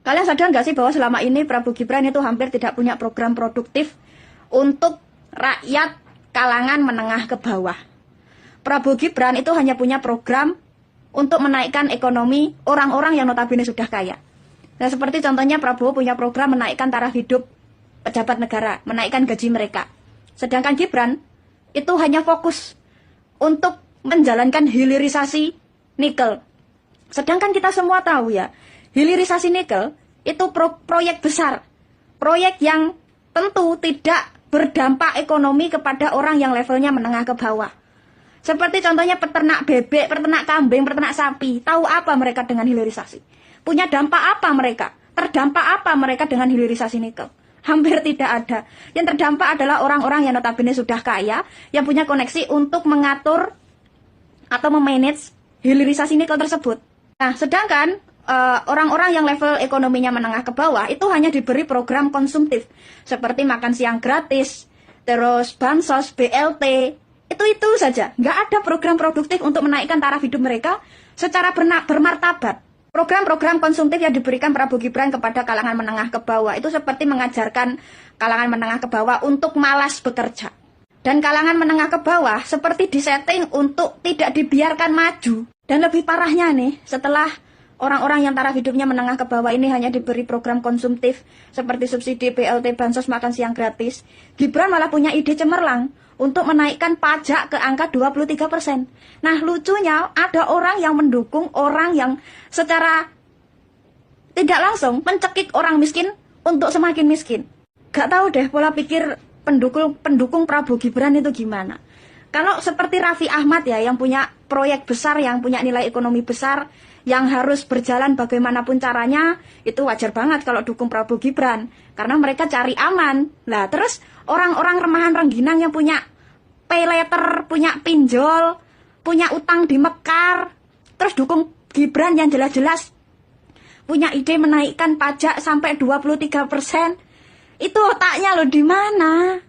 Kalian sadar nggak sih bahwa selama ini Prabowo Gibran itu hampir tidak punya program produktif untuk rakyat kalangan menengah ke bawah. Prabowo Gibran itu hanya punya program untuk menaikkan ekonomi orang-orang yang notabene sudah kaya. Nah, seperti contohnya Prabowo punya program menaikkan taraf hidup pejabat negara, menaikkan gaji mereka. Sedangkan Gibran itu hanya fokus untuk menjalankan hilirisasi nikel. Sedangkan kita semua tahu ya, hilirisasi nikel itu proyek besar. Proyek yang tentu tidak berdampak ekonomi kepada orang yang levelnya menengah ke bawah. Seperti contohnya peternak bebek, peternak kambing, peternak sapi. Tahu apa mereka dengan hilirisasi? Punya dampak apa mereka? Terdampak apa mereka dengan hilirisasi nikel? Hampir tidak ada. Yang terdampak adalah orang-orang yang notabene sudah kaya, yang punya koneksi untuk mengatur atau memanage hilirisasi nikel tersebut. Nah, sedangkan orang-orang yang level ekonominya menengah ke bawah itu hanya diberi program konsumtif seperti makan siang gratis, terus bansos, BLT, itu saja. Nggak ada program produktif untuk menaikkan taraf hidup mereka secara bermartabat. Program-program konsumtif yang diberikan Prabowo Gibran kepada kalangan menengah ke bawah itu seperti mengajarkan kalangan menengah ke bawah untuk malas bekerja. Dan kalangan menengah ke bawah seperti disetting untuk tidak dibiarkan maju. Dan lebih parahnya nih, setelah orang-orang yang taraf hidupnya menengah ke bawah ini hanya diberi program konsumtif seperti subsidi BLT, bansos, makan siang gratis, Gibran malah punya ide cemerlang untuk menaikkan pajak ke angka 23%. Nah, lucunya ada orang yang mendukung orang yang secara tidak langsung mencekik orang miskin untuk semakin miskin. Gak tahu deh pola pikir pendukung Prabowo Gibran itu gimana. Kalau seperti Raffi Ahmad ya, yang punya proyek besar, yang punya nilai ekonomi besar, yang harus berjalan bagaimanapun caranya, itu wajar banget kalau dukung Prabowo Gibran. Karena mereka cari aman. Lah terus orang-orang remahan rengginang yang punya pay letter, punya pinjol, punya utang di Mekar, terus dukung Gibran yang jelas-jelas punya ide menaikkan pajak sampai 23%. Itu otaknya loh di mana?